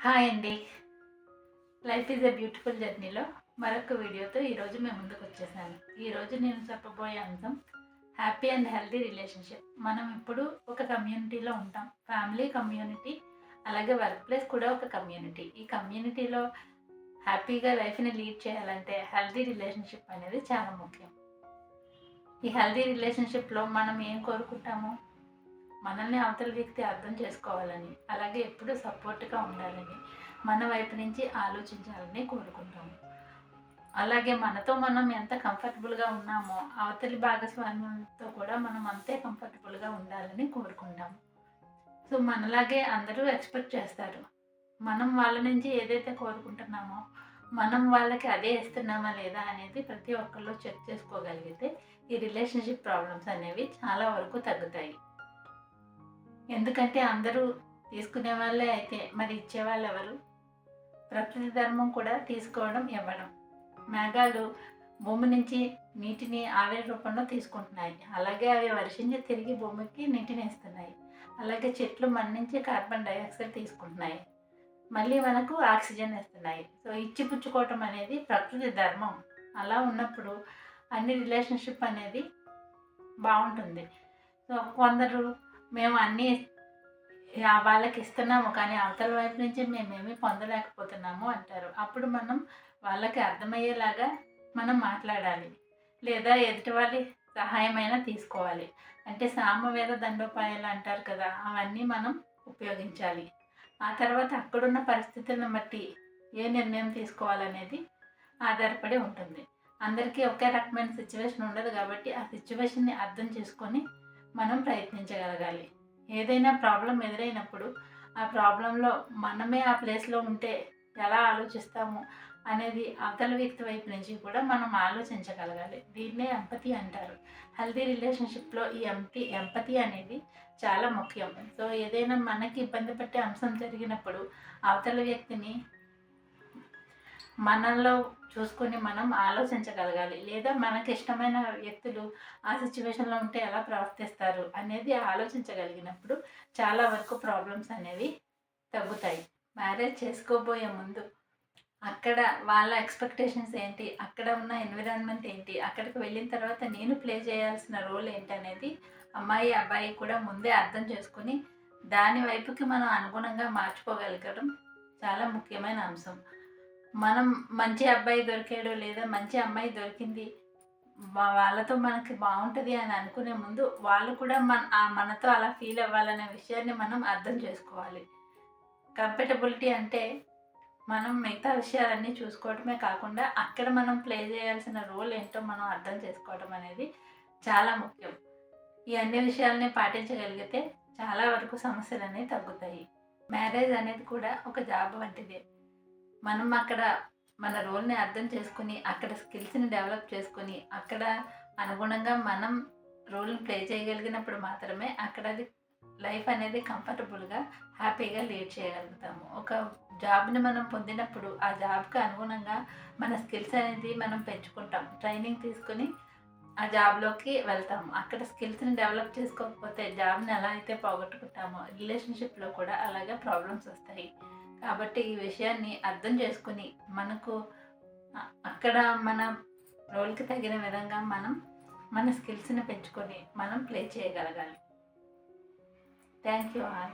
Hi అండి. Life is a beautiful జర్నీలో మరొక వీడియోతో ఈరోజు మేము ముందుకు వచ్చేసాను. ఈరోజు నేను చెప్పబోయే అంశం హ్యాపీ అండ్ హెల్తీ రిలేషన్షిప్. మనం ఇప్పుడు ఒక కమ్యూనిటీలో ఉంటాం. ఫ్యామిలీ కమ్యూనిటీ, అలాగే వర్క్ ప్లేస్ కూడా ఒక కమ్యూనిటీ. ఈ కమ్యూనిటీలో హ్యాపీగా లైఫ్ని లీడ్ చేయాలంటే హెల్తీ రిలేషన్షిప్ అనేది చాలా ముఖ్యం. ఈ హెల్తీ రిలేషన్షిప్లో మనం ఏం కోరుకుంటాము? మనల్ని అవతల వ్యక్తి అర్థం చేసుకోవాలని, అలాగే ఎప్పుడూ సపోర్ట్గా ఉండాలని, మన వైపు నుంచి ఆలోచించాలని కోరుకుంటాము. అలాగే మనతో మనం ఎంత కంఫర్టబుల్గా ఉన్నామో అవతలి భాగస్వామ్యంతో కూడా మనం అంతే కంఫర్టబుల్గా ఉండాలని కోరుకుంటాము. సో మనలాగే అందరూ ఎక్స్పెక్ట్ చేస్తారు. మనం వాళ్ళ నుంచి ఏదైతే కోరుకుంటున్నామో మనం వాళ్ళకి అదే ఇస్తున్నామా లేదా అనేది ప్రతి ఒక్కళ్ళు చెక్ చేసుకోగలిగితే ఈ రిలేషన్షిప్ ప్రాబ్లమ్స్ అనేవి చాలా వరకు తగ్గుతాయి. ఎందుకంటే అందరూ తీసుకునే వాళ్ళే అయితే మరి ఇచ్చేవాళ్ళు ఎవరు? ప్రకృతి ధర్మం కూడా తీసుకోవడం, ఇవ్వడం. మేఘాలు భూమి నుంచి నీటిని ఆవిరి రూపంలో తీసుకుంటున్నాయి. అలాగే అవి వర్షించి తిరిగి భూమికి నీటిని ఇస్తున్నాయి. అలాగే చెట్లు మన నుంచి కార్బన్ డైఆక్సైడ్ తీసుకుంటున్నాయి, మళ్ళీ మనకు ఆక్సిజన్ ఇస్తున్నాయి. సో ఇచ్చి పుచ్చుకోవటం అనేది ప్రకృతి ధర్మం. అలా ఉన్నప్పుడు అన్ని రిలేషన్షిప్ అనేది బాగుంటుంది. సో కొందరు మేము అన్నీ వాళ్ళకి ఇస్తున్నాము కానీ అవతల వైపు నుంచి మేమేమీ పొందలేకపోతున్నాము అంటారు. అప్పుడు మనం వాళ్ళకి అర్థమయ్యేలాగా మనం మాట్లాడాలి, లేదా ఎదుటి వాళ్ళ సహాయమైనా తీసుకోవాలి. అంటే సామవేద దండోపాయాలు అంటారు కదా, అవన్నీ మనం ఉపయోగించాలి. ఆ తర్వాత అక్కడున్న పరిస్థితులను బట్టి ఏ నిర్ణయం తీసుకోవాలనేది ఆధారపడి ఉంటుంది. అందరికీ ఒకే రకమైన సిచ్యువేషన్ ఉండదు కాబట్టి ఆ సిచ్యువేషన్ని అర్థం చేసుకొని మనం ప్రయత్నించగలగాలి. ఏదైనా ప్రాబ్లం ఎదురైనప్పుడు ఆ ప్రాబ్లంలో మనమే ఆ ప్లేస్లో ఉంటే ఎలా ఆలోచిస్తాము అనేది అవతల వ్యక్తి వైపు నుంచి కూడా మనం ఆలోచించగలగాలి. దీన్నే ఎంపతి అంటారు. హెల్తీ రిలేషన్షిప్లో ఈ ఎంపతి అనేది చాలా ముఖ్యం. సో ఏదైనా మనకి ఇబ్బంది పెట్టే అంశం జరిగినప్పుడు అవతల వ్యక్తిని మనలో చూసుకొని మనం ఆలోచించగలగాలి. లేదా మనకి ఇష్టమైన వ్యక్తులు ఆ సిచ్యువేషన్లో ఉంటే ఎలా ప్రవర్తిస్తారు అనేది ఆలోచించగలిగినప్పుడు చాలా వరకు ప్రాబ్లమ్స్ అనేవి తగ్గుతాయి. మ్యారేజ్ చేసుకోబోయే ముందు అక్కడ వాళ్ళ ఎక్స్పెక్టేషన్స్ ఏంటి, అక్కడ ఉన్న ఎన్విరాన్మెంట్ ఏంటి, అక్కడికి వెళ్ళిన తర్వాత నేను ప్లే చేయాల్సిన రోల్ ఏంటి అనేది అమ్మాయి అబ్బాయి కూడా ముందే అర్థం చేసుకొని దాని వైపుకి మనం అనుగుణంగా మార్చుకోగలగడం చాలా ముఖ్యమైన అంశం. మనం మంచి అబ్బాయి దొరికాడు లేదా మంచి అమ్మాయి దొరికింది, వాళ్ళతో మనకి బాగుంటుంది అని అనుకునే ముందు వాళ్ళు కూడా మనతో అలా ఫీల్ అవ్వాలనే విషయాన్ని మనం అర్థం చేసుకోవాలి. కంపాటబిలిటీ అంటే మనం మిగతా విషయాలన్నీ చూసుకోవడమే కాకుండా అక్కడ మనం ప్లే చేయాల్సిన రోల్ ఏంటో మనం అర్థం చేసుకోవడం అనేది చాలా ముఖ్యం. ఈ అన్ని విషయాలని పాటించగలిగితే చాలా వరకు సమస్యలు అనేవి తగ్గుతాయి. మ్యారేజ్ అనేది కూడా ఒక జాబ్ వంటిదే. మనం అక్కడ మన రోల్ని అర్థం చేసుకుని అక్కడ స్కిల్స్ని డెవలప్ చేసుకుని అక్కడ అనుగుణంగా మనం రోల్ని ప్లే చేయగలిగినప్పుడు మాత్రమే అక్కడ అది లైఫ్ అనేది కంఫర్టబుల్గా హ్యాపీగా లీడ్ చేయగలుగుతాము. ఒక జాబ్ని మనం పొందినప్పుడు ఆ జాబ్కి అనుగుణంగా మన స్కిల్స్ అనేది మనం పెంచుకుంటాం. ట్రైనింగ్ తీసుకుని ఆ జాబ్లోకి వెళ్తాము. అక్కడ స్కిల్స్ని డెవలప్ చేసుకోకపోతే జాబ్ని ఎలా అయితే పోగొట్టుకుంటామో రిలేషన్షిప్లో కూడా అలాగే ప్రాబ్లమ్స్ వస్తాయి. కాబట్టి ఈ విషయాన్ని అర్థం చేసుకుని మనకు అక్కడ మన రోల్కి తగిన విధంగా మనం మన స్కిల్స్ని పెంచుకొని మనం ప్లే చేయగలగాలి. Thank you all.